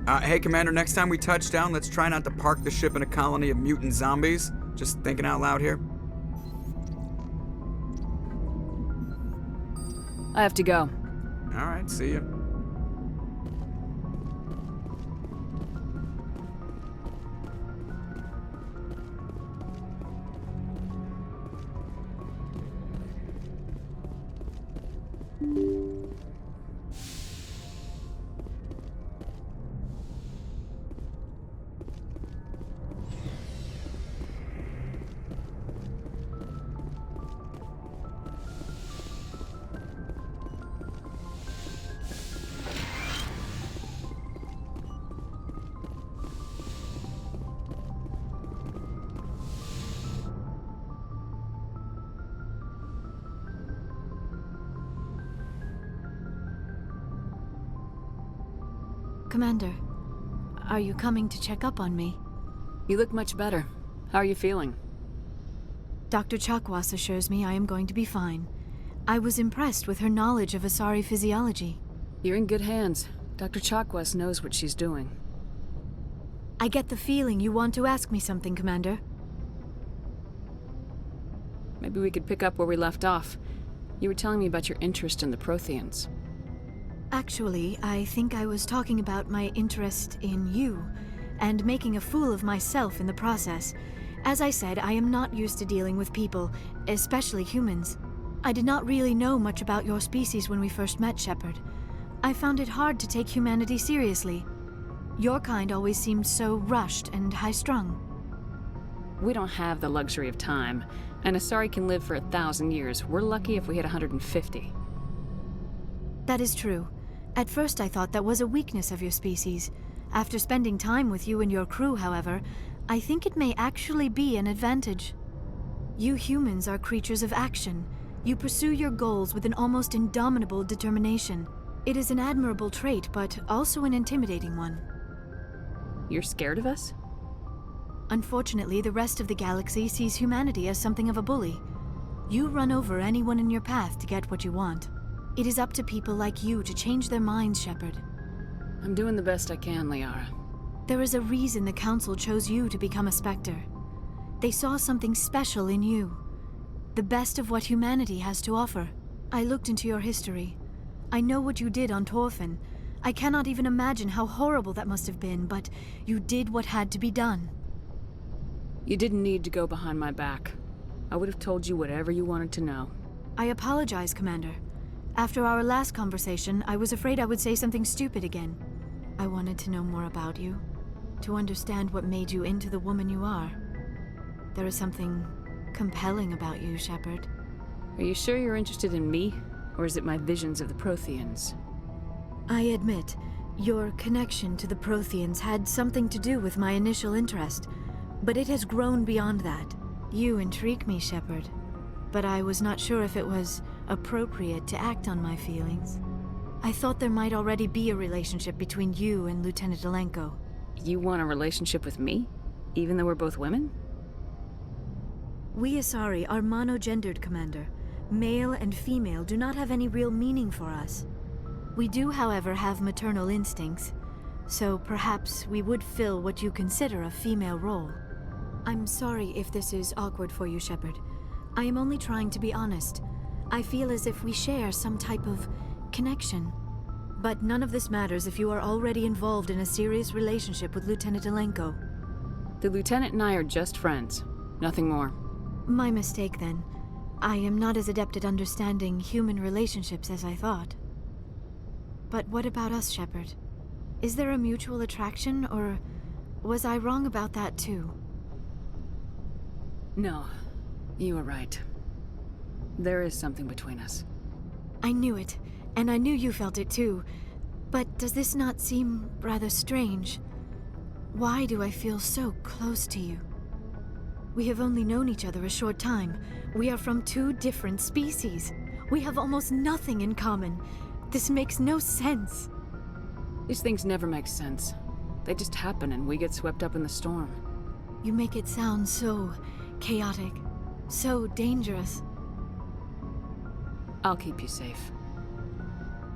Hey, Commander, next time we touch down, let's try not to park the ship in a colony of mutant zombies. Just thinking out loud here. I have to go. Alright, see ya. Commander, are you coming to check up on me? You look much better. How are you feeling? Dr. Chakwas assures me I am going to be fine. I was impressed with her knowledge of Asari physiology. You're in good hands. Dr. Chakwas knows what she's doing. I get the feeling you want to ask me something, Commander. Maybe we could pick up where we left off. You were telling me about your interest in the Protheans. Actually, I think I was talking about my interest in you, and making a fool of myself in the process. As I said, I am not used to dealing with people, especially humans. I did not really know much about your species when we first met, Shepard. I found it hard to take humanity seriously. Your kind always seemed so rushed and high-strung. We don't have the luxury of time, and Asari can live for 1,000 years. We're lucky if we hit 150. That is true. At first I thought that was a weakness of your species. After spending time with you and your crew, however, I think it may actually be an advantage. You humans are creatures of action. You pursue your goals with an almost indomitable determination. It is an admirable trait, but also an intimidating one. You're scared of us? Unfortunately, the rest of the galaxy sees humanity as something of a bully. You run over anyone in your path to get what you want. It is up to people like you to change their minds, Shepard. I'm doing the best I can, Liara. There is a reason the Council chose you to become a Spectre. They saw something special in you. The best of what humanity has to offer. I looked into your history. I know what you did on Torfin. I cannot even imagine how horrible that must have been, but you did what had to be done. You didn't need to go behind my back. I would have told you whatever you wanted to know. I apologize, Commander. After our last conversation, I was afraid I would say something stupid again. I wanted to know more about you, to understand what made you into the woman you are. There is something compelling about you, Shepard. Are you sure you're interested in me, or is it my visions of the Protheans? I admit, your connection to the Protheans had something to do with my initial interest, but it has grown beyond that. You intrigue me, Shepard, but I was not sure if it was appropriate to act on my feelings. I thought there might already be a relationship between you and Lieutenant Alenko. You want a relationship with me? Even though we're both women? We Asari are monogendered, Commander. Male and female do not have any real meaning for us. We do, however, have maternal instincts, so perhaps we would fill what you consider a female role. I'm sorry if this is awkward for you, Shepard. I am only trying to be honest. I feel as if we share some type of connection. But none of this matters if you are already involved in a serious relationship with Lieutenant Alenko. The Lieutenant and I are just friends. Nothing more. My mistake, then. I am not as adept at understanding human relationships as I thought. But what about us, Shepard? Is there a mutual attraction, or was I wrong about that too? No, you were right. There is something between us. I knew it, and I knew you felt it too. But does this not seem rather strange? Why do I feel so close to you? We have only known each other a short time. We are from two different species. We have almost nothing in common. This makes no sense. These things never make sense. They just happen and we get swept up in the storm. You make it sound so chaotic, so dangerous. I'll keep you safe.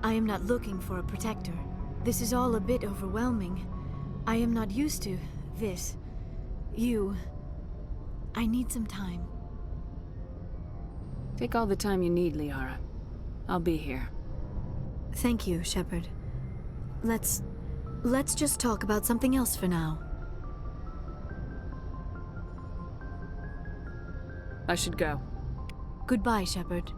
I am not looking for a protector. This is all a bit overwhelming. I am not used to this. You. I need some time. Take all the time you need, Liara. I'll be here. Thank you, Shepard. Let's just talk about something else for now. I should go. Goodbye, Shepard.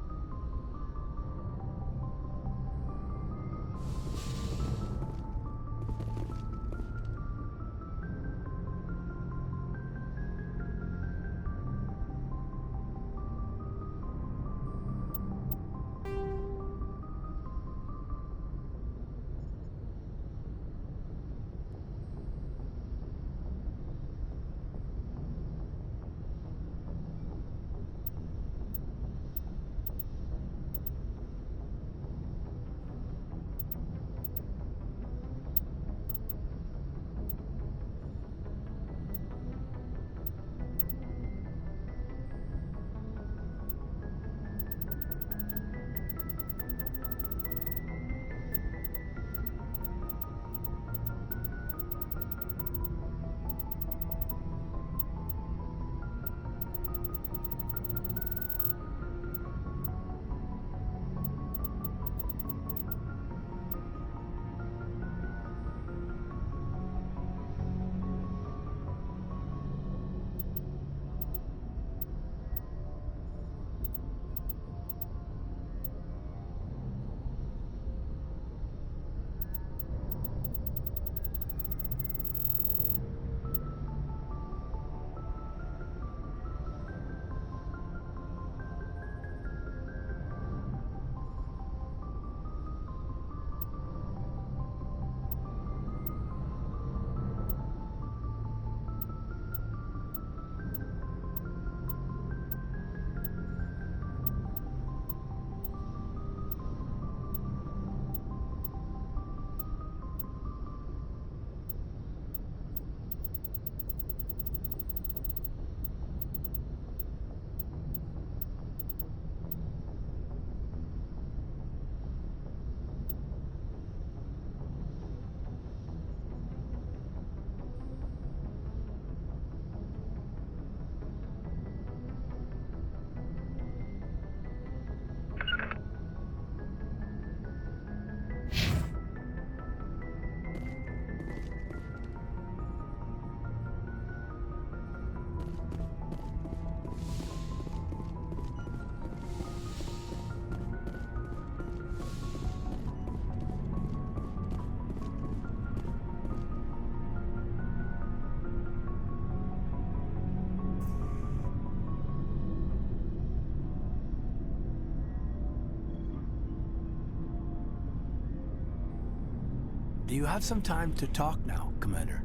Do you have some time to talk now, Commander?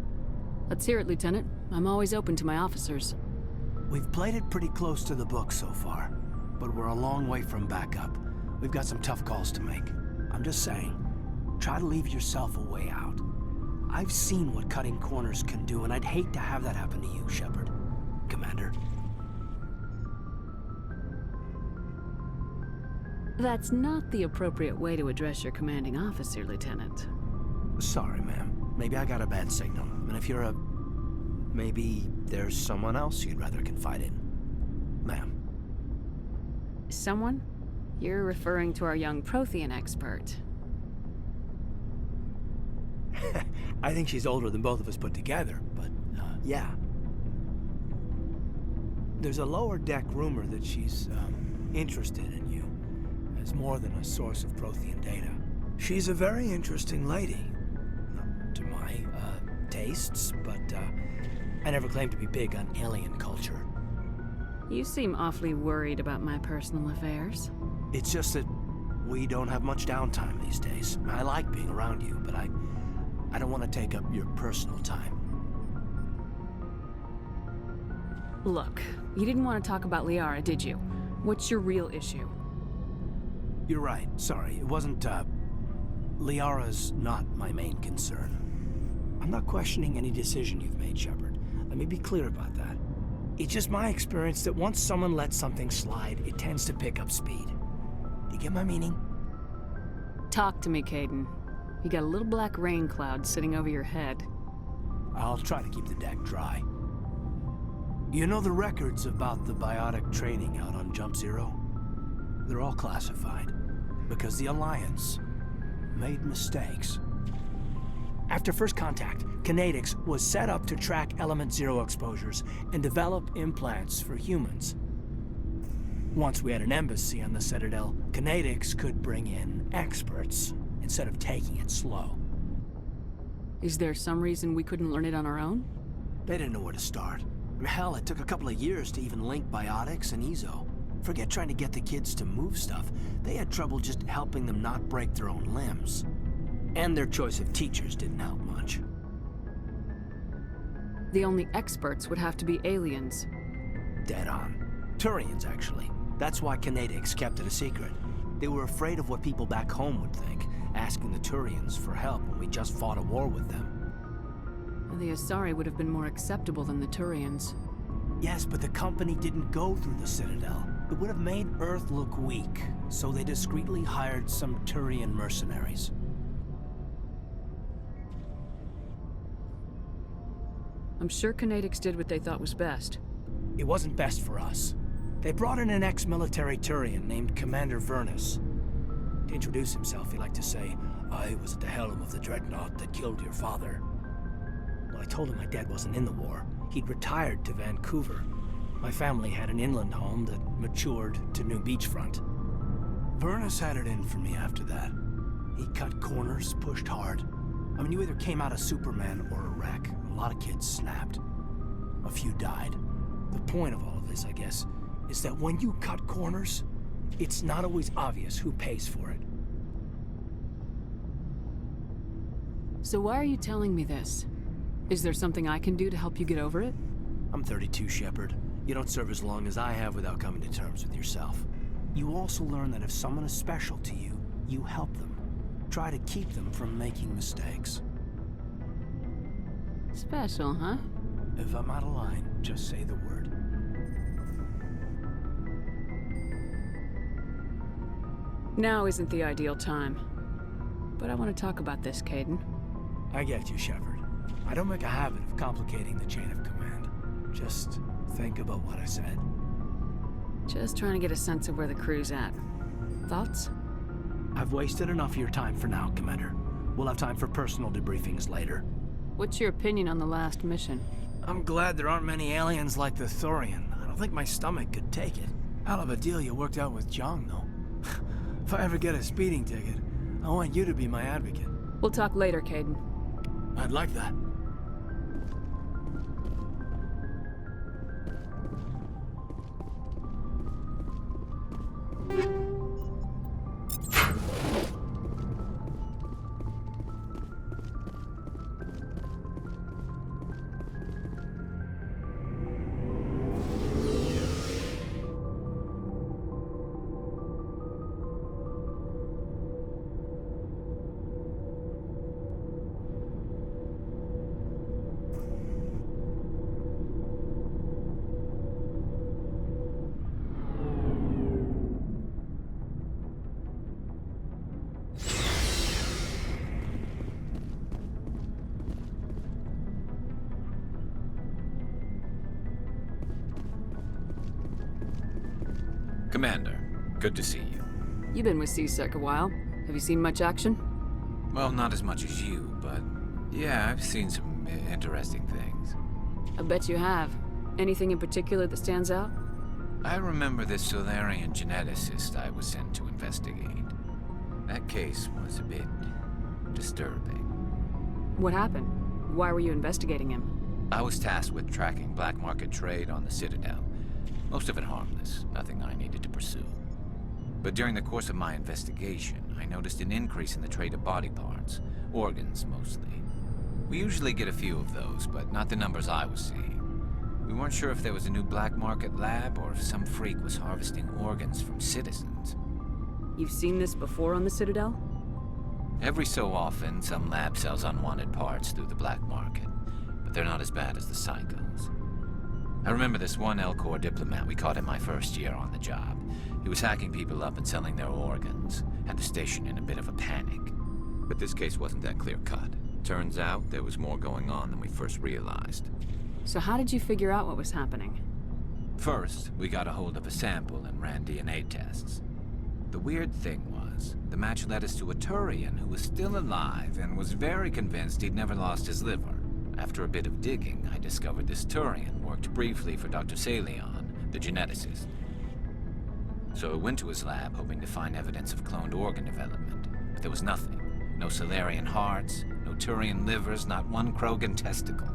Let's hear it, Lieutenant. I'm always open to my officers. We've played it pretty close to the book so far, but we're a long way from backup. We've got some tough calls to make. I'm just saying, try to leave yourself a way out. I've seen what cutting corners can do, and I'd hate to have that happen to you, Shepard. Commander. That's not the appropriate way to address your commanding officer, Lieutenant. Sorry, ma'am. Maybe I got a bad signal. And if you're a... maybe there's someone else you'd rather confide in. Ma'am. Someone? You're referring to our young Prothean expert. I think she's older than both of us put together, but, yeah. There's a lower deck rumor that she's, interested in you, as more than a source of Prothean data. She's a very interesting lady. Not to my, tastes, but, I never claimed to be big on alien culture. You seem awfully worried about my personal affairs. It's just that we don't have much downtime these days. I like being around you, but I don't want to take up your personal time. Look, you didn't want to talk about Liara, did you? What's your real issue? You're right. Sorry. It wasn't, Liara's not my main concern. I'm not questioning any decision you've made, Shepard. Let me be clear about that. It's just my experience that once someone lets something slide, it tends to pick up speed. Do you get my meaning? Talk to me, Caden. You got a little black rain cloud sitting over your head. I'll try to keep the deck dry. You know the records about the biotic training out on Jump Zero? They're all classified, because the Alliance made mistakes. After first contact, Kinetics was set up to track Element Zero exposures and develop implants for humans. Once we had an embassy on the Citadel, Kinetics could bring in experts instead of taking it slow. Is there some reason we couldn't learn it on our own? They didn't know where to start. Hell, it took a couple of years to even link biotics and Ezo. Forget trying to get the kids to move stuff. They had trouble just helping them not break their own limbs. And their choice of teachers didn't help much. The only experts would have to be aliens. Dead on. Turians, actually. That's why Kinetics kept it a secret. They were afraid of what people back home would think, asking the Turians for help when we just fought a war with them. The Asari would have been more acceptable than the Turians. Yes, but the company didn't go through the Citadel. It would have made Earth look weak, so they discreetly hired some Turian mercenaries. I'm sure Kinetics did what they thought was best. It wasn't best for us. They brought in an ex-military Turian named Commander Vernus. To introduce himself, he liked to say, "I was at the helm of the dreadnought that killed your father." Well, I told him my dad wasn't in the war. He'd retired to Vancouver. My family had an inland home that matured to new beachfront. Vernus had it in for me after that. He cut corners, pushed hard. I mean, you either came out a Superman or a wreck. A lot of kids snapped. A few died. The point of all of this, I guess, is that when you cut corners, it's not always obvious who pays for it. So why are you telling me this? Is there something I can do to help you get over it? I'm 32, Shepard. You don't serve as long as I have without coming to terms with yourself. You also learn that if someone is special to you, you help them. Try to keep them from making mistakes. Special, huh? If I'm out of line, just say the word. Now isn't the ideal time. But I want to talk about this, Caden. I get you, Shepard. I don't make a habit of complicating the chain of command. Just think about what I said. Just trying to get a sense of where the crew's at. Thoughts? I've wasted enough of your time for now, Commander. We'll have time for personal debriefings later. What's your opinion on the last mission? I'm glad there aren't many aliens like the Thorian. I don't think my stomach could take it. Hell of a deal you worked out with Jong, though. If I ever get a speeding ticket, I want you to be my advocate. We'll talk later, Caden. I'd like that. Commander, good to see you. You've been with CSEC a while. Have you seen much action? Well, not as much as you, but yeah, I've seen some interesting things. I bet you have. Anything in particular that stands out? I remember this Solarian geneticist I was sent to investigate. That case was a bit disturbing. What happened? Why were you investigating him? I was tasked with tracking black market trade on the Citadel. Most of it harmless, nothing I needed to pursue. But during the course of my investigation, I noticed an increase in the trade of body parts, organs mostly. We usually get a few of those, but not the numbers I was seeing. We weren't sure if there was a new black market lab or if some freak was harvesting organs from citizens. You've seen this before on the Citadel? Every so often, some lab sells unwanted parts through the black market, but they're not as bad as the psychos. I remember this one L-Corps diplomat we caught in my first year on the job. He was hacking people up and selling their organs, had the station in a bit of a panic. But this case wasn't that clear-cut. Turns out there was more going on than we first realized. So how did you figure out what was happening? First, we got a hold of a sample and ran DNA tests. The weird thing was, the match led us to a Turian who was still alive and was very convinced he'd never lost his liver. After a bit of digging, I discovered this Turian worked briefly for Dr. Salyon, the geneticist. So I went to his lab hoping to find evidence of cloned organ development, but there was nothing. No Salarian hearts, no Turian livers, not one Krogan testicle.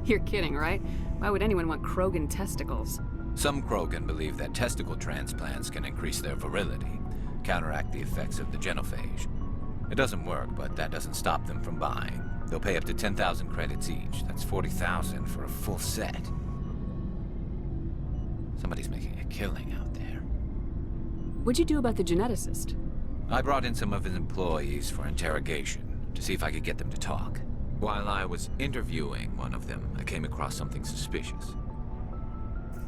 You're kidding, right? Why would anyone want Krogan testicles? Some Krogan believe that testicle transplants can increase their virility, counteract the effects of the genophage. It doesn't work, but that doesn't stop them from buying. They'll pay up to 10,000 credits each. That's 40,000 for a full set. Somebody's making a killing out there. What'd you do about the geneticist? I brought in some of his employees for interrogation, to see if I could get them to talk. While I was interviewing one of them, I came across something suspicious.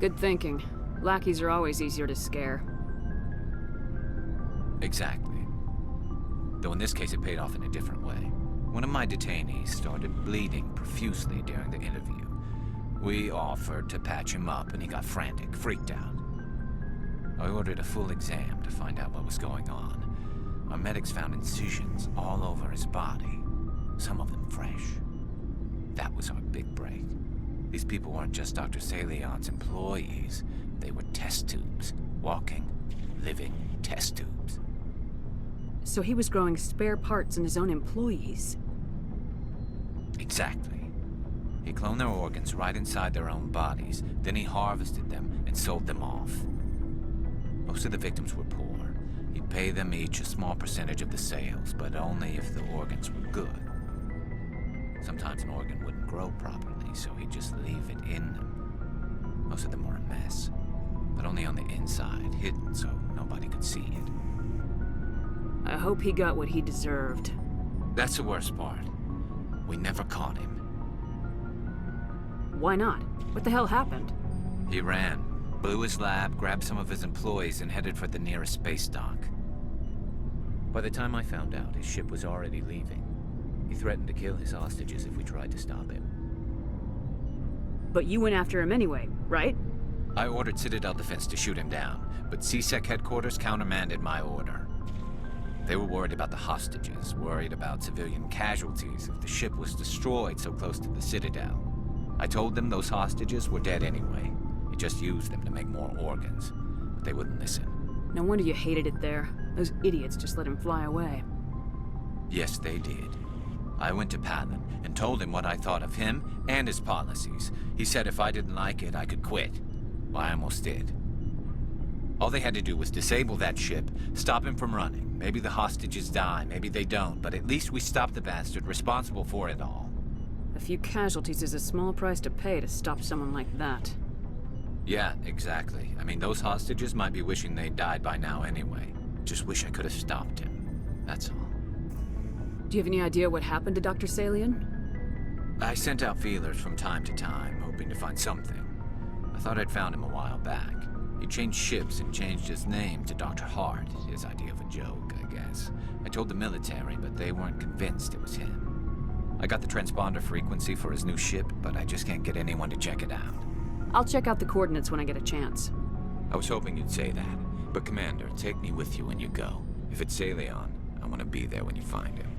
Good thinking. Lackeys are always easier to scare. Exactly. Though in this case it paid off in a different way. One of my detainees started bleeding profusely during the interview. We offered to patch him up and he got frantic, freaked out. I ordered a full exam to find out what was going on. Our medics found incisions all over his body, some of them fresh. That was our big break. These people weren't just Dr. Salyon's employees. They were test tubes. Walking, living test tubes. So he was growing spare parts in his own employees. Exactly. He cloned their organs right inside their own bodies. Then he harvested them and sold them off. Most of the victims were poor. He'd pay them each a small percentage of the sales, but only if the organs were good. Sometimes an organ wouldn't grow properly, so he'd just leave it in them. Most of them were a mess, but only on the inside, hidden so nobody could see it. I hope he got what he deserved. That's the worst part. We never caught him. Why not? What the hell happened? He ran, blew his lab, grabbed some of his employees, and headed for the nearest space dock. By the time I found out, his ship was already leaving. He threatened to kill his hostages if we tried to stop him. But you went after him anyway, right? I ordered Citadel Defense to shoot him down, but CSEC headquarters countermanded my order. They were worried about the hostages, worried about civilian casualties if the ship was destroyed so close to the Citadel. I told them those hostages were dead anyway. It just used them to make more organs, but they wouldn't listen. No wonder you hated it there. Those idiots just let him fly away. Yes, they did. I went to Palin and told him what I thought of him and his policies. He said if I didn't like it, I could quit. Well, I almost did. All they had to do was disable that ship, stop him from running. Maybe the hostages die, maybe they don't, but at least we stopped the bastard responsible for it all. A few casualties is a small price to pay to stop someone like that. Yeah, exactly. I mean, those hostages might be wishing they'd died by now anyway. Just wish I could have stopped him. That's all. Do you have any idea what happened to Dr. Salyon? I sent out feelers from time to time, hoping to find something. I thought I'd found him a while back. He changed ships and changed his name to Dr. Hart, his idea of a joke, I guess. I told the military, but they weren't convinced it was him. I got the transponder frequency for his new ship, but I just can't get anyone to check it out. I'll check out the coordinates when I get a chance. I was hoping you'd say that, but Commander, take me with you when you go. If it's Salyon, I want to be there when you find him.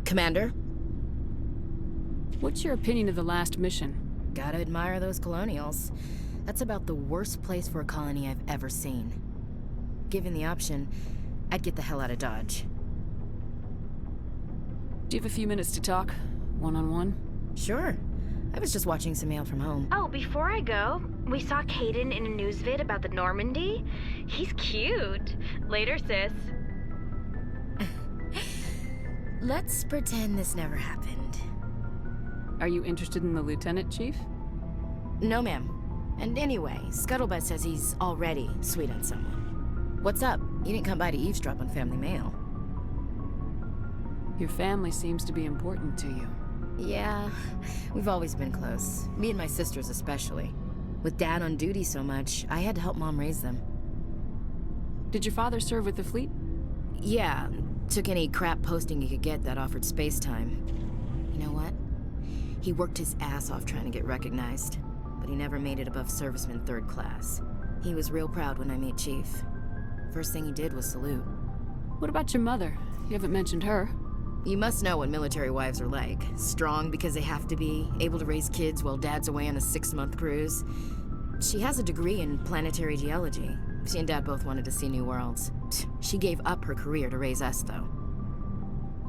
Commander? What's your opinion of the last mission? Gotta admire those colonials. That's about the worst place for a colony I've ever seen. Given the option, I'd get the hell out of Dodge. Do you have a few minutes to talk? One-on-one? Sure. I was just watching some mail from home. Oh, before I go, we saw Caden in a news vid about the Normandy. He's cute. Later, sis. Let's pretend this never happened. Are you interested in the lieutenant, Chief? No, ma'am. And anyway, Scuttlebutt says he's already sweet on someone. What's up? You didn't come by to eavesdrop on family mail. Your family seems to be important to you. Yeah, we've always been close. Me and my sisters especially. With Dad on duty so much, I had to help Mom raise them. Did your father serve with the fleet? Yeah, took any crap posting he could get that offered space time. You know what? He worked his ass off trying to get recognized, but he never made it above serviceman 3rd class. He was real proud when I met Chief. First thing he did was salute. What about your mother? You haven't mentioned her. You must know what military wives are like. Strong because they have to be, able to raise kids while Dad's away on a 6-month cruise. She has a degree in planetary geology. She and Dad both wanted to see new worlds. She gave up her career to raise us, though.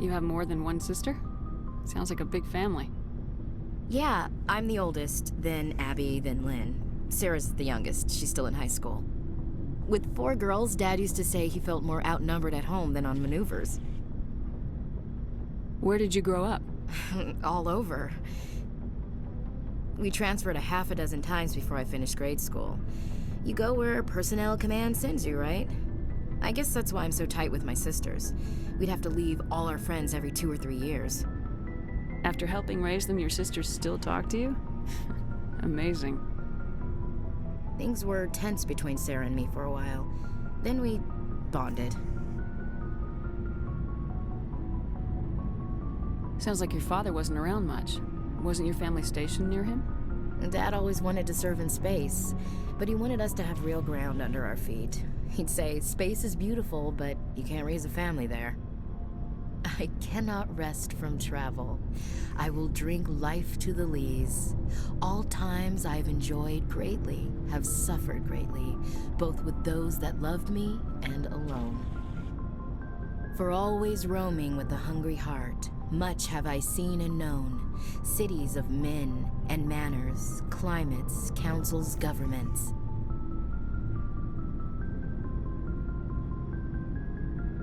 You have more than one sister? Sounds like a big family. Yeah, I'm the oldest, then Abby, then Lynn. Sarah's the youngest. She's still in high school. With 4 girls, Dad used to say he felt more outnumbered at home than on maneuvers. Where did you grow up? All over. We transferred a half a dozen times before I finished grade school. You go where personnel command sends you, right? I guess that's why I'm so tight with my sisters. We'd have to leave all our friends every 2 or 3 years. After helping raise them, your sisters still talk to you? Amazing. Things were tense between Sarah and me for a while. Then we bonded. Sounds like your father wasn't around much. Wasn't your family stationed near him? Dad always wanted to serve in space, but he wanted us to have real ground under our feet. He'd say, space is beautiful, but you can't raise a family there. I cannot rest from travel. I will drink life to the lees. All times I've enjoyed greatly, have suffered greatly, both with those that loved me and alone. For always roaming with a hungry heart, much have I seen and known, cities of men and manners, climates, councils, governments.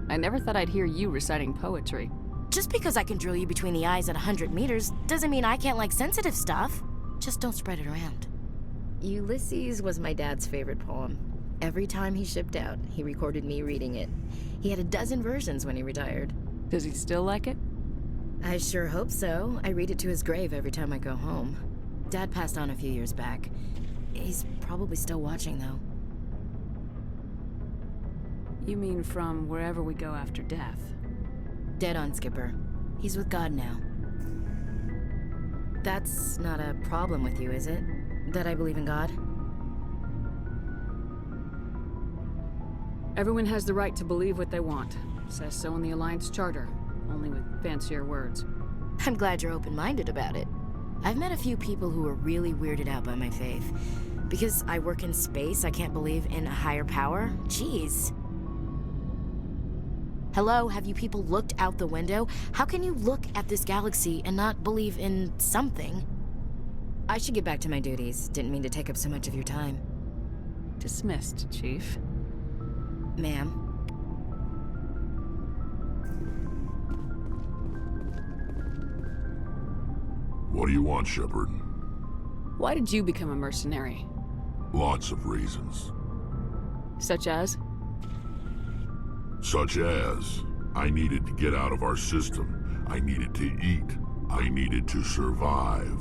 I never thought I'd hear you reciting poetry. Just because I can drill you between the eyes at 100 meters doesn't mean I can't like sensitive stuff. Just don't spread it around. Ulysses was my dad's favorite poem. Every time he shipped out, he recorded me reading it. He had a dozen versions when he retired. Does he still like it? I sure hope so. I read it to his grave every time I go home. Dad passed on a few years back. He's probably still watching, though. You mean from wherever we go after death? Dead on, Skipper. He's with God now. That's not a problem with you, is it? That I believe in God? Everyone has the right to believe what they want. Says so in the Alliance Charter, only with fancier words. I'm glad you're open-minded about it. I've met a few people who are really weirded out by my faith. Because I work in space, I can't believe in a higher power? Jeez. Hello, have you people looked out the window? How can you look at this galaxy and not believe in something? I should get back to my duties. Didn't mean to take up so much of your time. Dismissed, Chief. Ma'am. What do you want, Shepard? Why did you become a mercenary? Lots of reasons. Such as? Such as, I needed to get out of our system. I needed to eat. I needed to survive.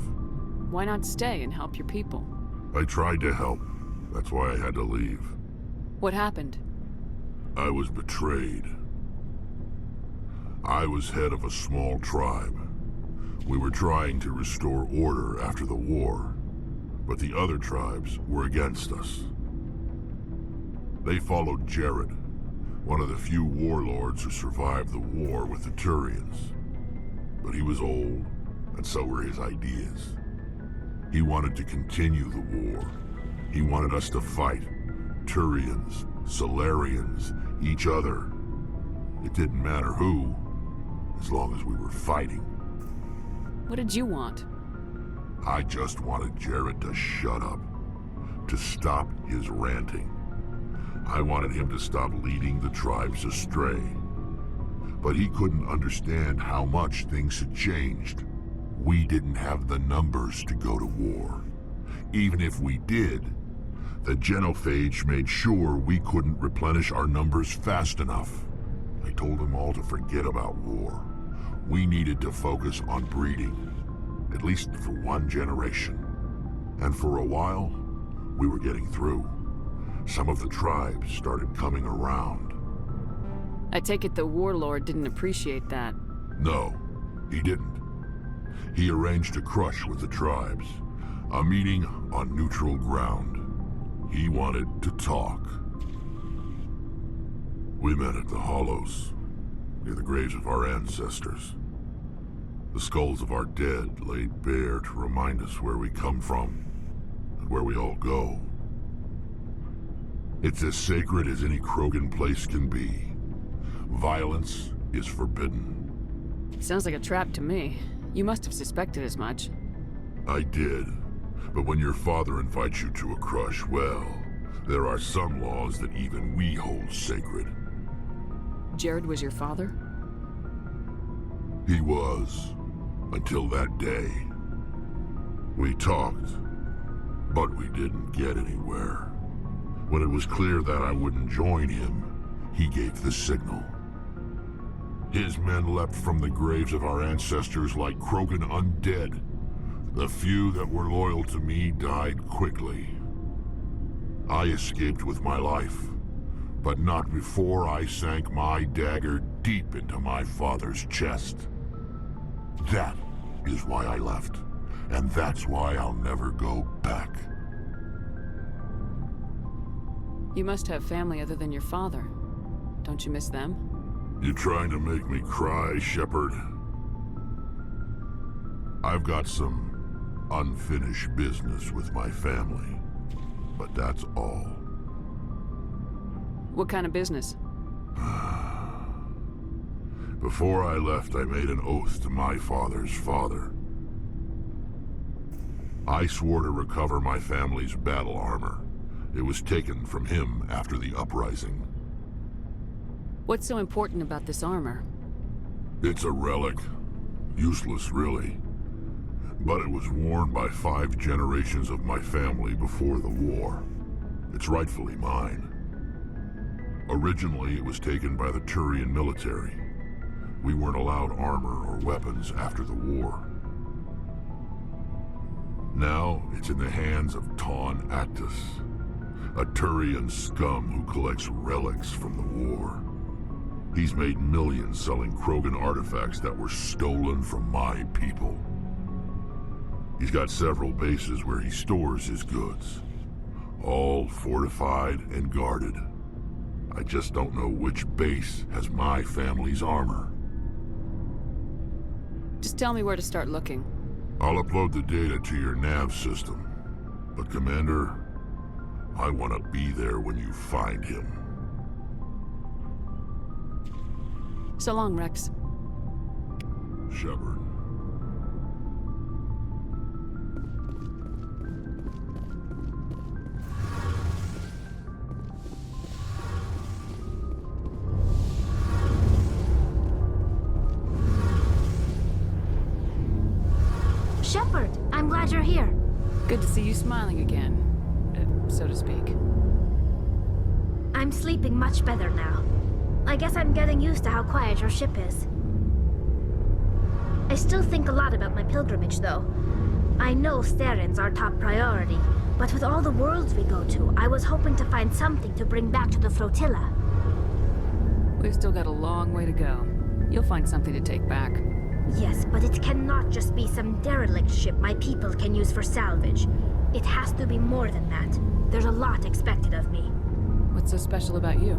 Why not stay and help your people? I tried to help. That's why I had to leave. What happened? I was betrayed. I was head of a small tribe. We were trying to restore order after the war, but the other tribes were against us. They followed Jared, one of the few warlords who survived the war with the Turians. But he was old, and so were his ideas. He wanted to continue the war. He wanted us to fight. Turians, Solarians, each other. It didn't matter who, as long as we were fighting. What did you want? I just wanted Jared to shut up, to stop his ranting. I wanted him to stop leading the tribes astray. But he couldn't understand how much things had changed. We didn't have the numbers to go to war. Even if we did, the genophage made sure we couldn't replenish our numbers fast enough. I told them all to forget about war. We needed to focus on breeding, at least for one generation. And for a while, we were getting through. Some of the tribes started coming around. I take it the warlord didn't appreciate that. No, he didn't. He arranged a crush with the tribes, a meeting on neutral ground. He wanted to talk. We met at the Hollows, near the graves of our ancestors. The skulls of our dead laid bare to remind us where we come from and where we all go. It's as sacred as any Krogan place can be. Violence is forbidden. Sounds like a trap to me. You must have suspected as much. I did. But when your father invites you to a crush, well, There are some laws that even we hold sacred. Jared was your father? He was, until that day. We talked, but we didn't get anywhere. When it was clear that I wouldn't join him, he gave the signal. His men leapt from the graves of our ancestors like Krogan undead. The few that were loyal to me died quickly. I escaped with my life, but not before I sank my dagger deep into my father's chest. That is why I left, and that's why I'll never go back. You must have family other than your father. Don't you miss them? You trying to make me cry, Shepard? I've got some unfinished business with my family, but that's all. What kind of business? Before I left, I made an oath to my father's father. I swore to recover my family's battle armor. It was taken from him after the uprising. What's so important about this armor? It's a relic. Useless, really. But it was worn by 5 generations of my family before the war. It's rightfully mine. Originally, it was taken by the Turian military. We weren't allowed armor or weapons after the war. Now, it's in the hands of Taun Actus, a Turian scum who collects relics from the war. He's made millions selling Krogan artifacts that were stolen from my people. He's got several bases where he stores his goods, all fortified and guarded. I just don't know which base has my family's armor. Just tell me where to start looking. I'll upload the data to your nav system. But Commander, I want to be there when you find him. So long, Rex. Shepard. Shepard, I'm glad you're here. Good to see you smiling again, so to speak. I'm sleeping much better now. I guess I'm getting used to how quiet your ship is. I still think a lot about my pilgrimage, though. I know Staren's our top priority, but with all the worlds we go to, I was hoping to find something to bring back to the flotilla. We've still got a long way to go. You'll find something to take back. Yes, but it cannot just be some derelict ship my people can use for salvage. It has to be more than that. There's a lot expected of me. What's so special about you?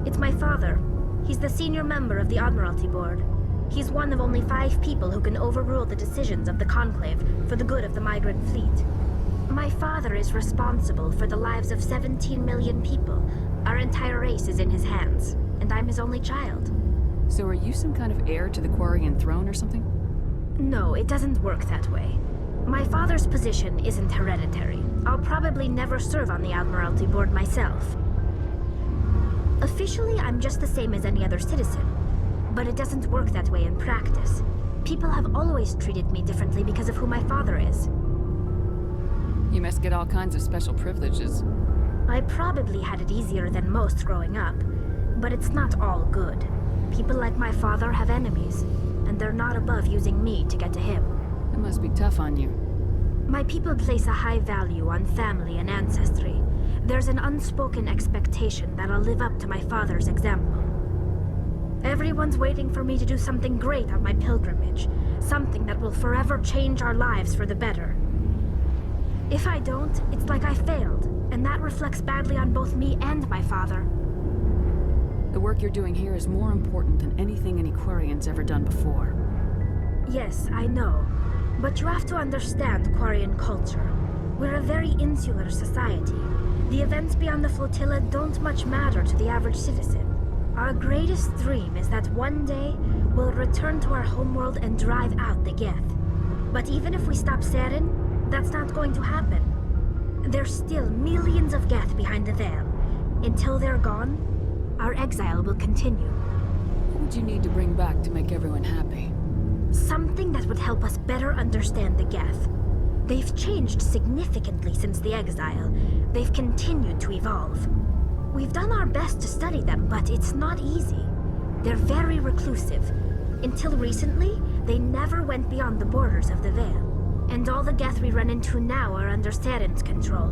It's my father. He's the senior member of the Admiralty Board. He's one of only 5 people who can overrule the decisions of the Conclave for the good of the migrant fleet. My father is responsible for the lives of 17 million people. Our entire race is in his hands, and I'm his only child. So are you some kind of heir to the Quarian throne or something? No, it doesn't work that way. My father's position isn't hereditary. I'll probably never serve on the Admiralty Board myself. Officially, I'm just the same as any other citizen. But it doesn't work that way in practice. People have always treated me differently because of who my father is. You must get all kinds of special privileges. I probably had it easier than most growing up, but it's not all good. People like my father have enemies, and they're not above using me to get to him. It must be tough on you. My people place a high value on family and ancestry. There's an unspoken expectation that I'll live up to my father's example. Everyone's waiting for me to do something great on my pilgrimage, something that will forever change our lives for the better. If I don't, it's like I failed, and that reflects badly on both me and my father. The work you're doing here is more important than anything any Quarian's ever done before. Yes, I know. But you have to understand Quarian culture. We're a very insular society. The events beyond the flotilla don't much matter to the average citizen. Our greatest dream is that one day we'll return to our homeworld and drive out the Geth. But even if we stop Saren, that's not going to happen. There's still millions of Geth behind the veil. Until they're gone, our exile will continue. What would you need to bring back to make everyone happy? Something that would help us better understand the Geth. They've changed significantly since the exile. They've continued to evolve. We've done our best to study them, but it's not easy. They're very reclusive. Until recently, they never went beyond the borders of the Veil. And all the Geth we run into now are under Saren's control.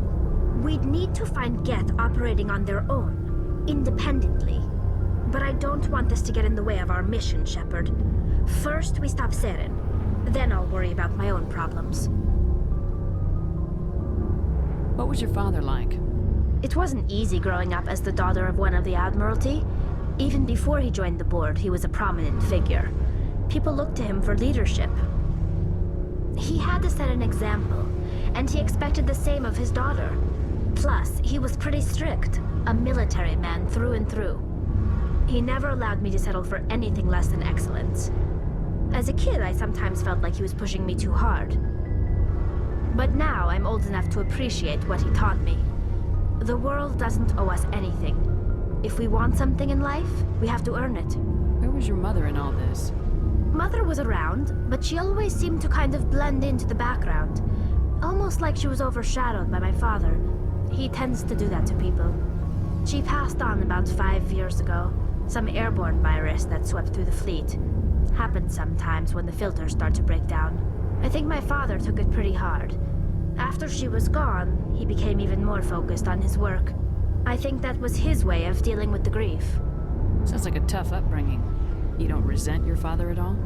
We'd need to find Geth operating on their own, independently. But I don't want this to get in the way of our mission, Shepard. First, we stop Saren. Then I'll worry about my own problems. What was your father like? It wasn't easy growing up as the daughter of one of the Admiralty. Even before he joined the board, he was a prominent figure. People looked to him for leadership. He had to set an example, and he expected the same of his daughter. Plus, he was pretty strict, a military man through and through. He never allowed me to settle for anything less than excellence. As a kid, I sometimes felt like he was pushing me too hard. But now I'm old enough to appreciate what he taught me. The world doesn't owe us anything. If we want something in life, we have to earn it. Where was your mother in all this? Mother was around, but she always seemed to kind of blend into the background. Almost like she was overshadowed by my father. He tends to do that to people. She passed on about 5 years ago. Some airborne virus that swept through the fleet. Happens sometimes when the filters start to break down. I think my father took it pretty hard. After she was gone, he became even more focused on his work. I think that was his way of dealing with the grief. Sounds like a tough upbringing. You don't resent your father at all?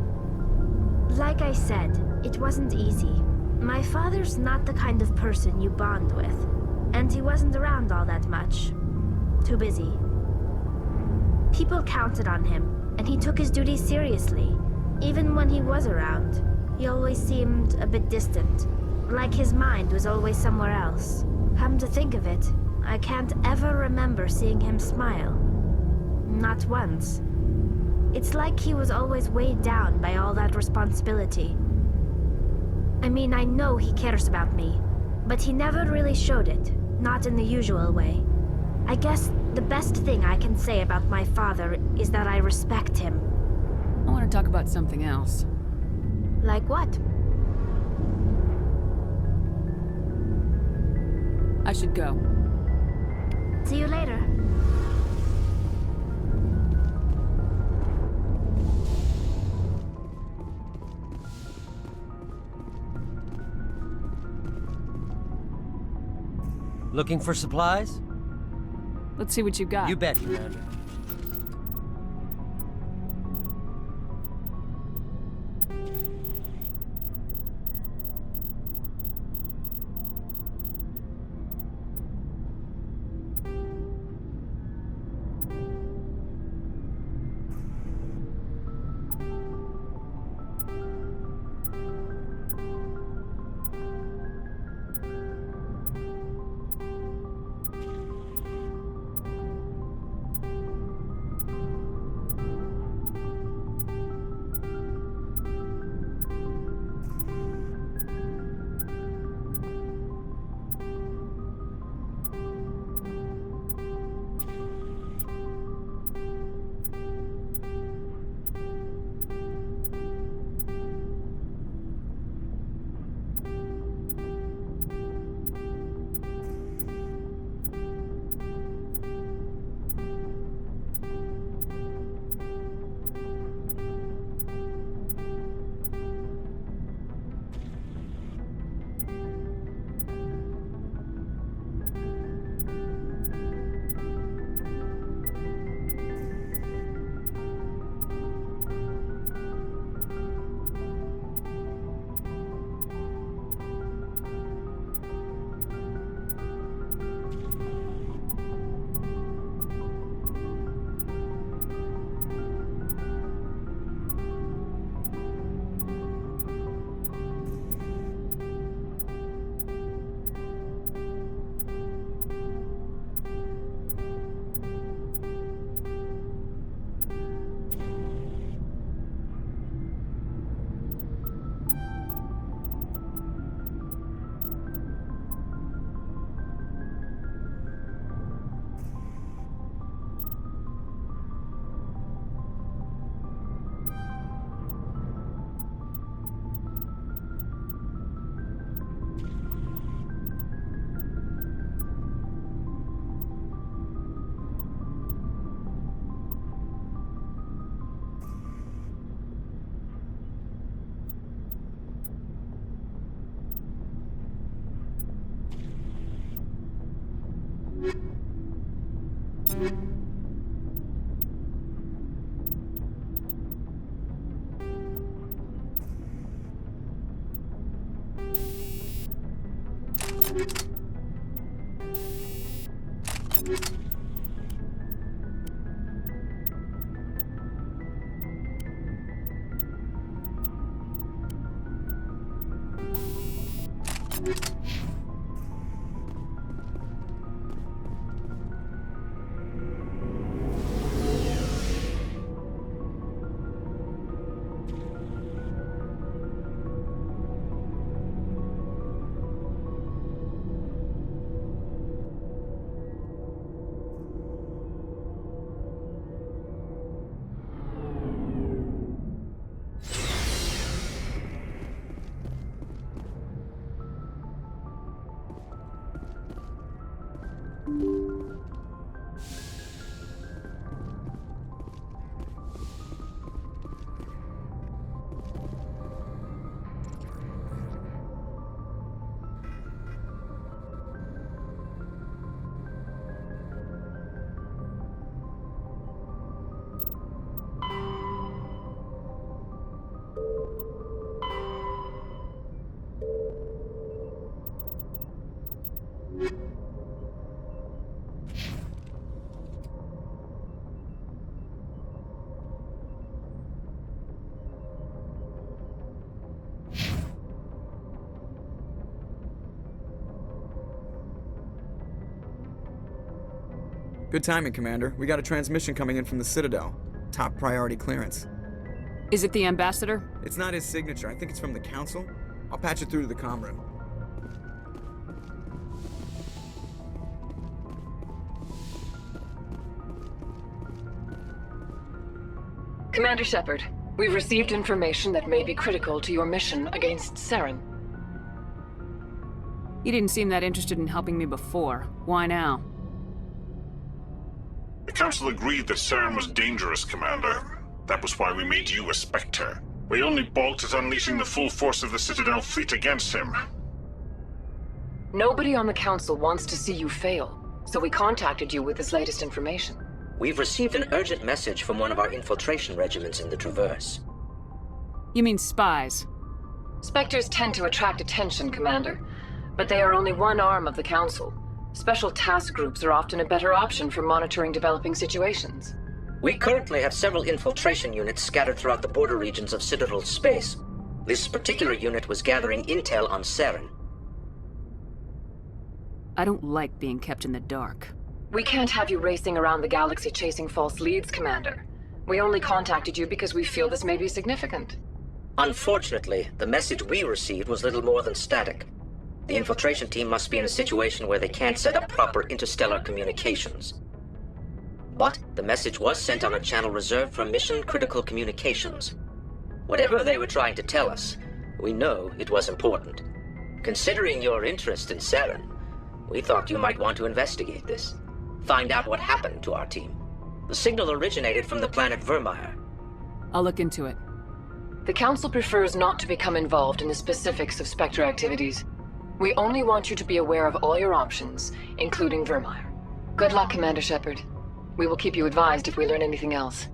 Like I said, it wasn't easy. My father's not the kind of person you bond with. And he wasn't around all that much. Too busy. People counted on him, and he took his duties seriously. Even when he was around, he always seemed a bit distant. Like his mind was always somewhere else. Come to think of it, I can't ever remember seeing him smile. Not once. It's like he was always weighed down by all that responsibility. I mean, I know he cares about me, but he never really showed it, not in the usual way. I guess the best thing I can say about my father is that I respect him. I want to talk about something else. Like what? I should go. See you later. Looking for supplies? Let's see what you got. You bet, Commander. Good timing, Commander. We got a transmission coming in from the Citadel. Top priority clearance. Is it the ambassador? It's not his signature. I think it's from the Council. I'll patch it through to the comm room. Commander Shepard, we've received information that may be critical to your mission against Saren. You didn't seem that interested in helping me before. Why now? The Council agreed that Saren was dangerous, Commander. That was why we made you a Spectre. We only balked at unleashing the full force of the Citadel fleet against him. Nobody on the Council wants to see you fail, so we contacted you with this latest information. We've received an urgent message from one of our infiltration regiments in the Traverse. You mean spies? Spectres tend to attract attention, Commander, but they are only one arm of the Council. Special task groups are often a better option for monitoring developing situations. We currently have several infiltration units scattered throughout the border regions of Citadel space. This particular unit was gathering intel on Saren. I don't like being kept in the dark. We can't have you racing around the galaxy chasing false leads, Commander. We only contacted you because we feel this may be significant. Unfortunately, the message we received was little more than static. The infiltration team must be in a situation where they can't set up proper interstellar communications. But the message was sent on a channel reserved for mission-critical communications. Whatever they were trying to tell us, we know it was important. Considering your interest in Saren, we thought you might want to investigate this. Find out what happened to our team. The signal originated from the planet Vermeer. I'll look into it. The Council prefers not to become involved in the specifics of Spectre activities. We only want you to be aware of all your options, including Vermeer. Good luck, Commander Shepard. We will keep you advised if we learn anything else.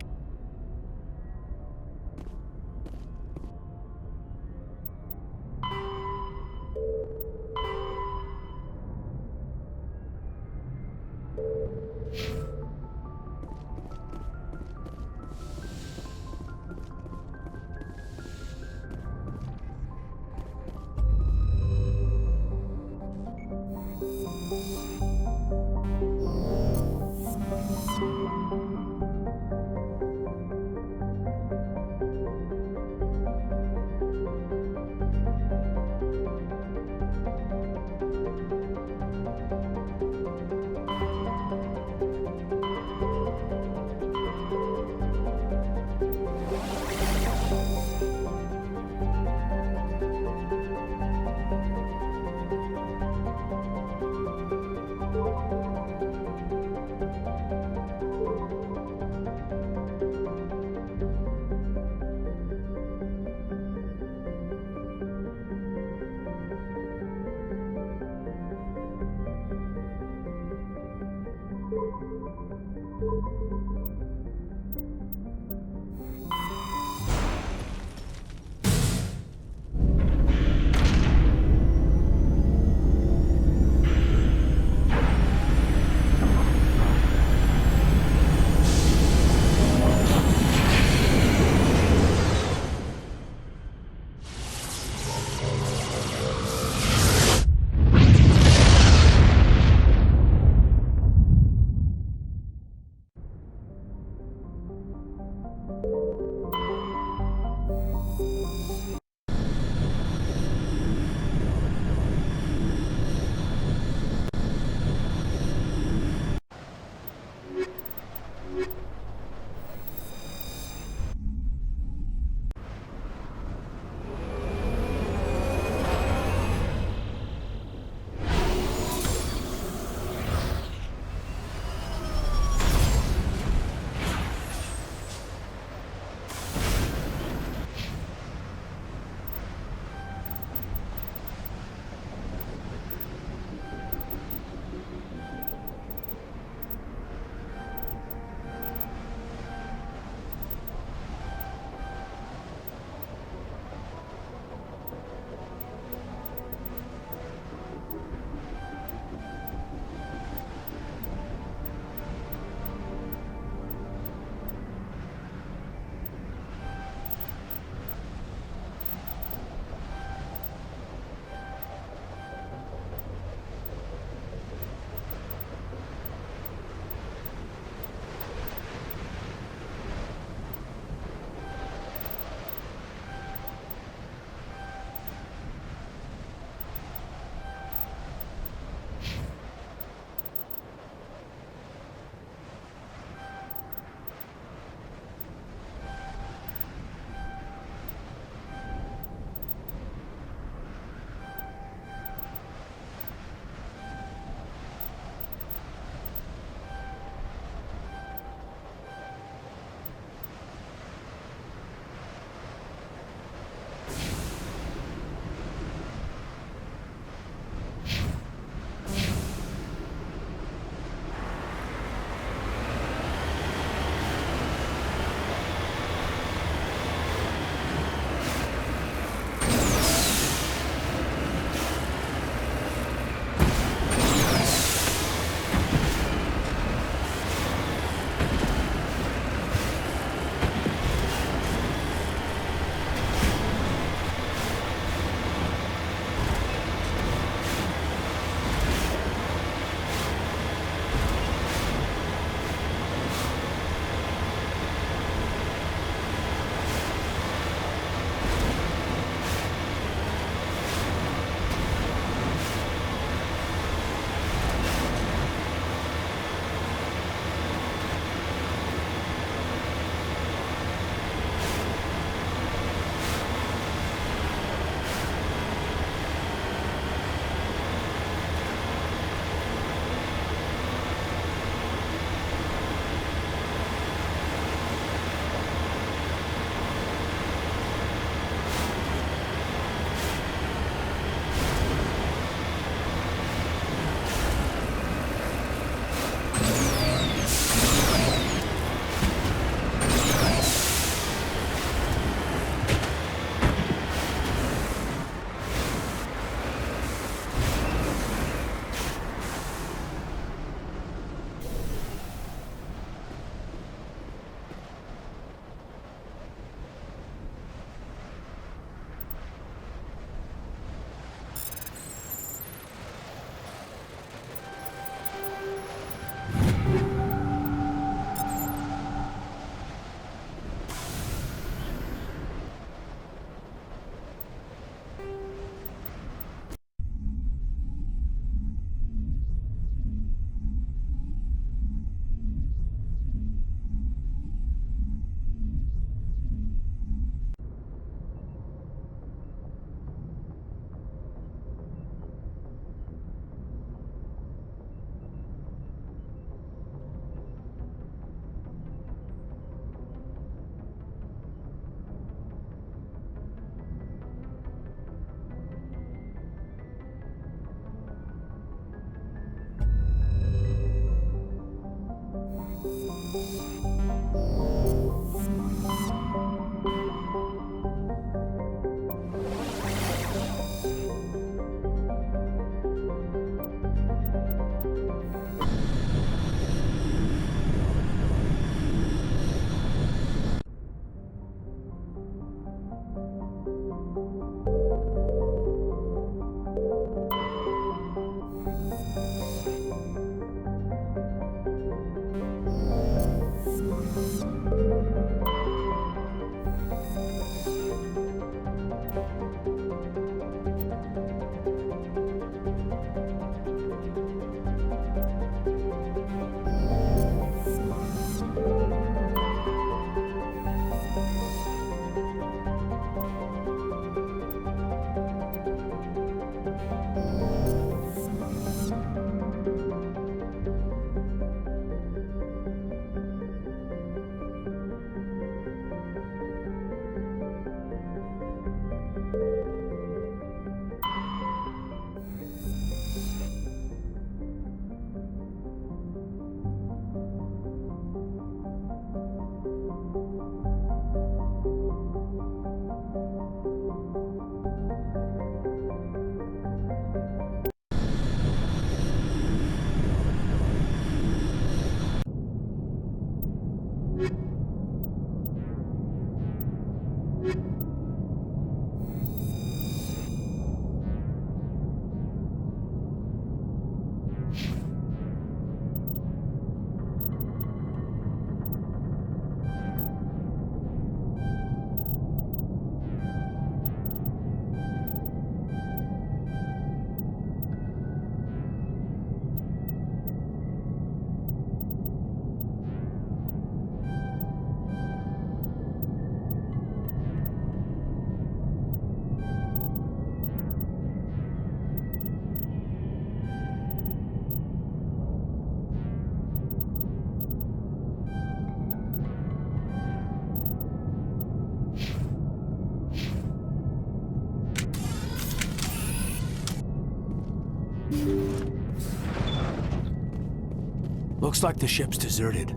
Looks like the ship's deserted.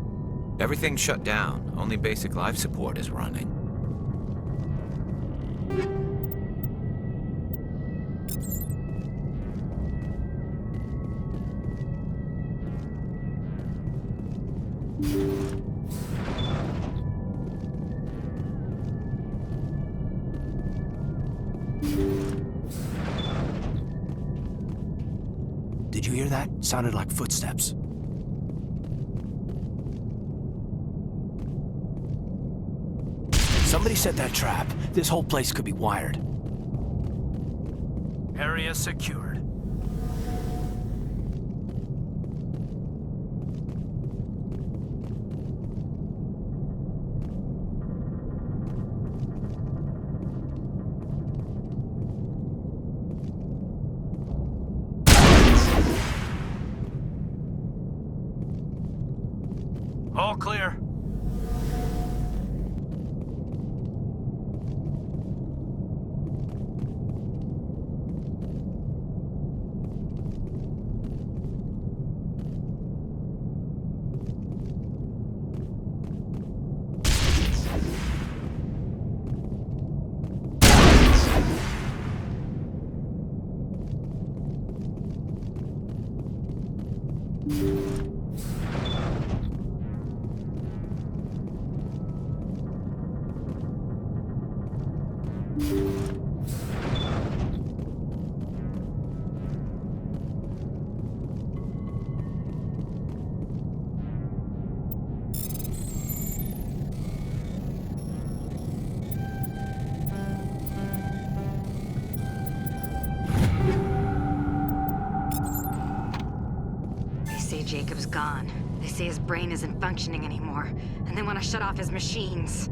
Everything's shut down. Only basic life support is running. Did you hear that? Sounded like footsteps. Somebody set that trap. This whole place could be wired. Area secured. All clear. Jacob's gone. They say his brain isn't functioning anymore, and they want to shut off his machines.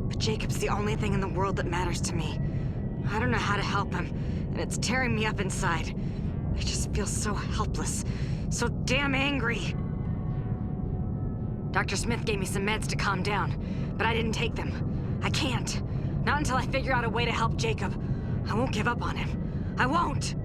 But Jacob's the only thing in the world that matters to me. I don't know how to help him, and it's tearing me up inside. I just feel so helpless, so damn angry. Dr. Smith gave me some meds to calm down, but I didn't take them. I can't. Not until I figure out a way to help Jacob. I won't give up on him. I won't!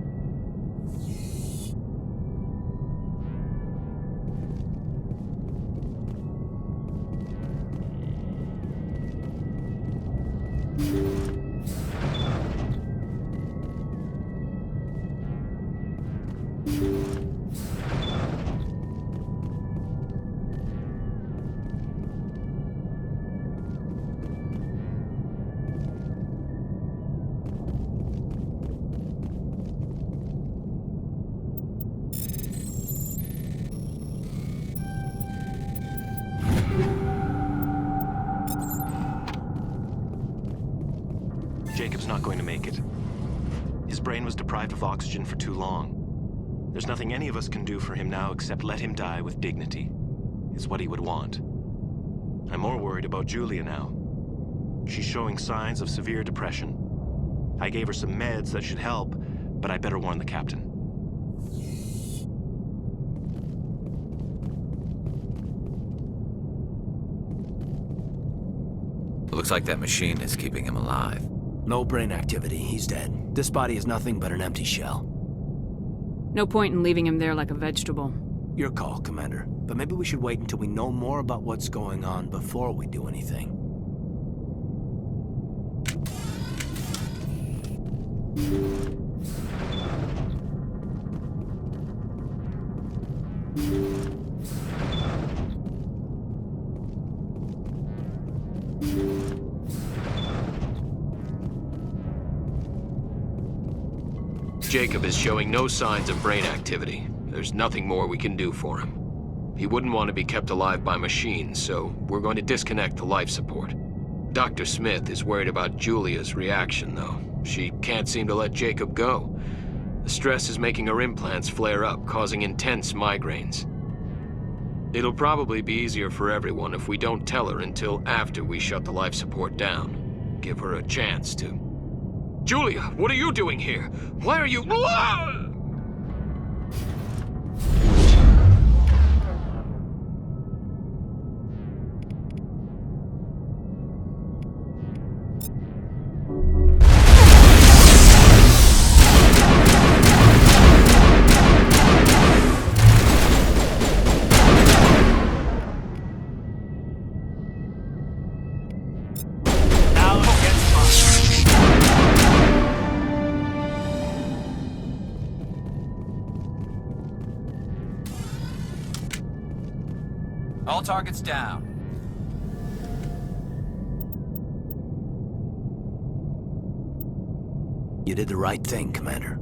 Jacob's not going to make it. His brain was deprived of oxygen for too long. There's nothing any of us can do for him now except let him die with dignity. Is what he would want. I'm more worried about Julia now. She's showing signs of severe depression. I gave her some meds that should help, but I better warn the captain. Looks like that machine is keeping him alive. No brain activity. He's dead. This body is nothing but an empty shell. No point in leaving him there like a vegetable. Your call, Commander. But maybe we should wait until we know more about what's going on before we do anything. Jacob is showing no signs of brain activity. There's nothing more we can do for him. He wouldn't want to be kept alive by machines, so we're going to disconnect the life support. Dr. Smith is worried about Julia's reaction, though. She can't seem to let Jacob go. The stress is making her implants flare up, causing intense migraines. It'll probably be easier for everyone if we don't tell her until after we shut the life support down. Give her a chance to... Julia, what are you doing here? Why are you... targets down. You did the right thing, Commander.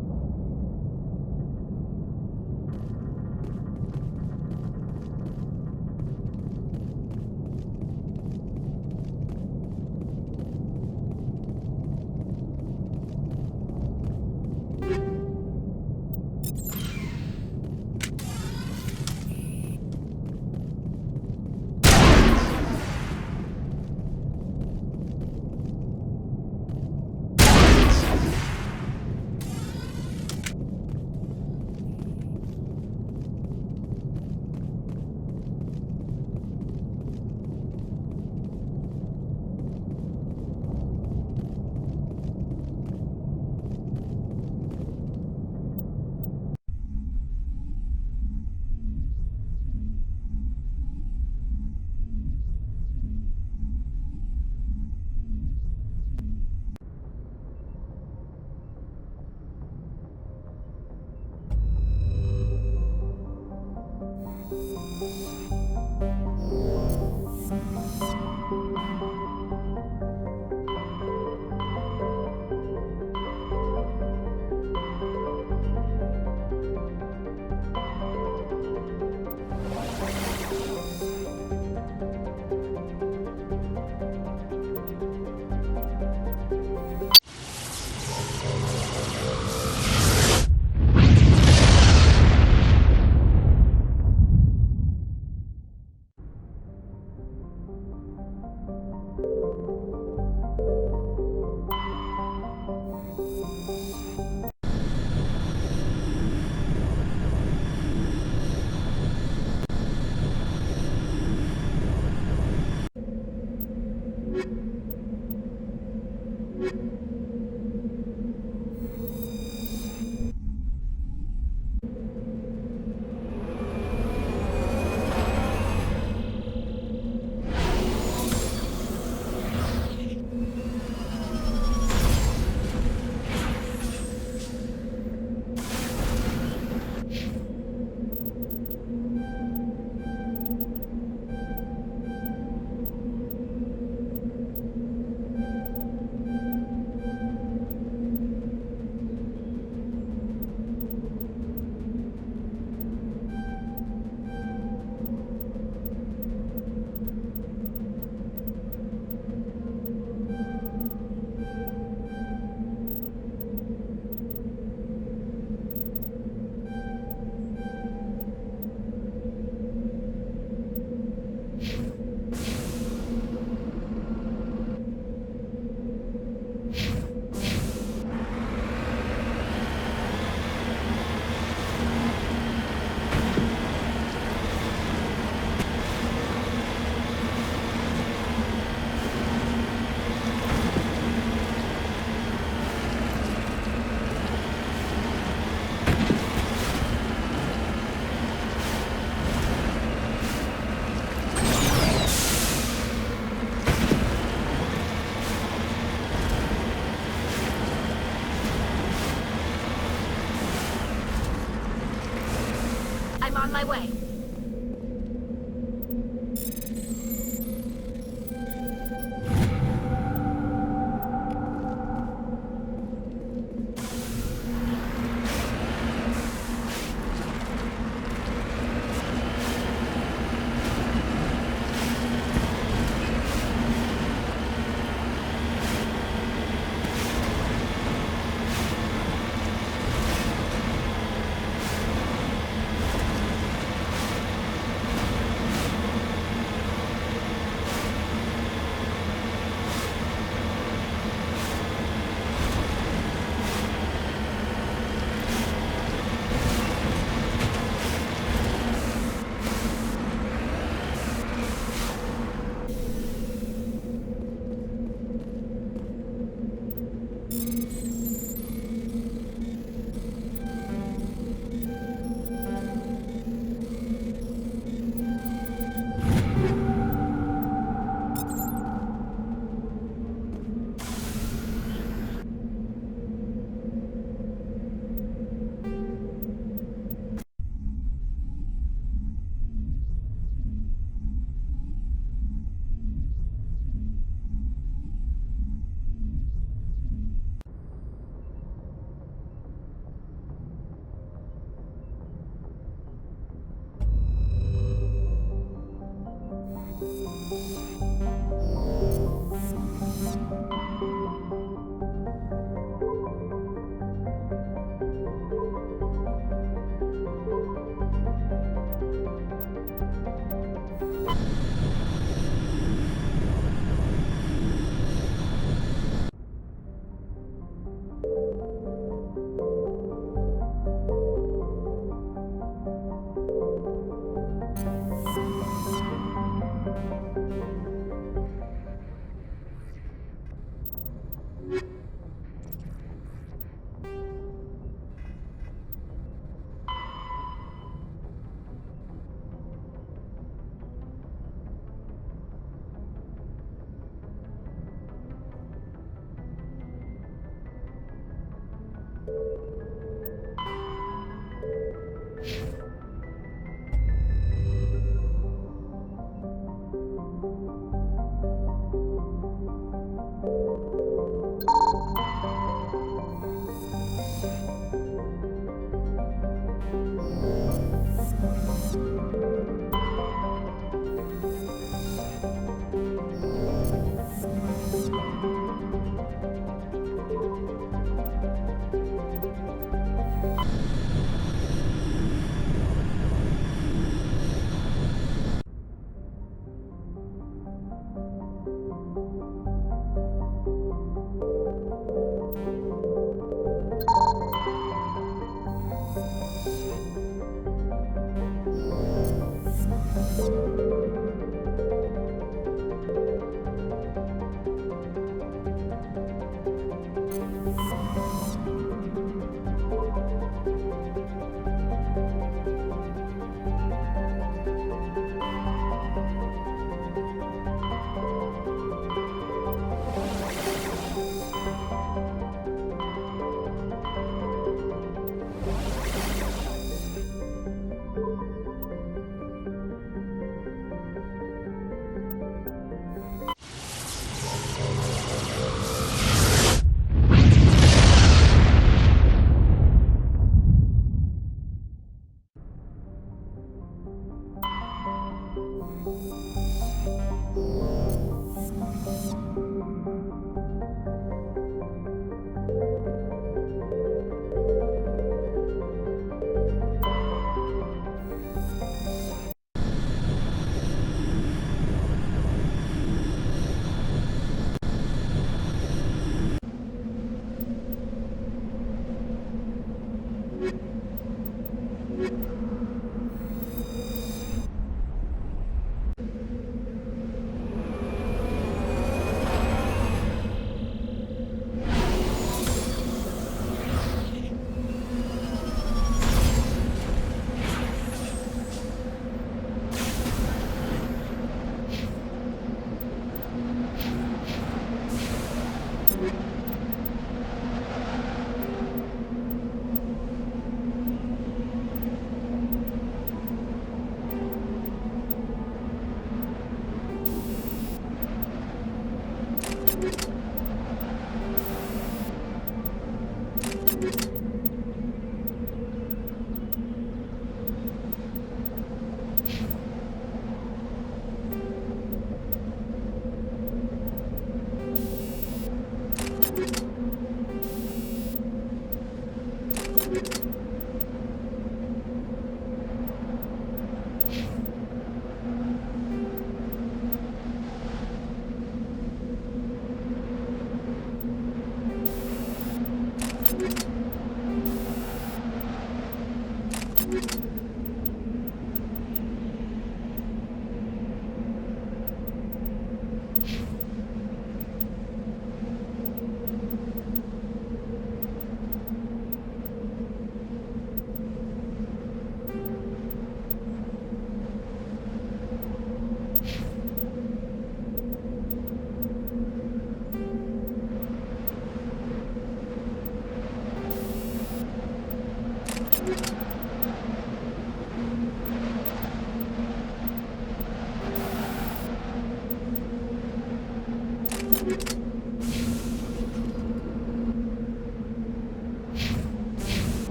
I'm on my way.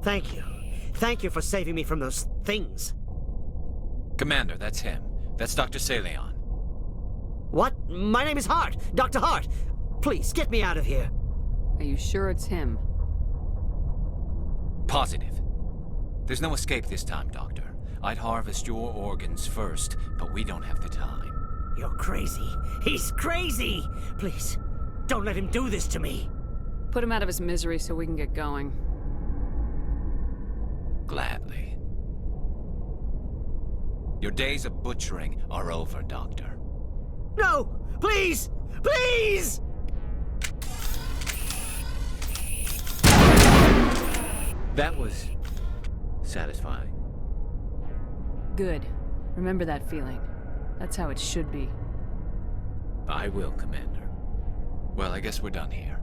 Thank you. Thank you for saving me from those things. Commander, that's him. That's Dr. Salyon. What? My name is Hart. Dr. Hart. Please, get me out of here. Are you sure it's him? Positive. There's no escape this time, Doctor. I'd harvest your organs first, but we don't have the time. You're crazy. He's crazy! Please, don't let him do this to me. Put him out of his misery so we can get going. Gladly. Your days of butchering are over, Doctor. No! Please! Please! That was satisfying. Good. Remember that feeling. That's how it should be. I will, Commander. Well, I guess we're done here.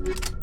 You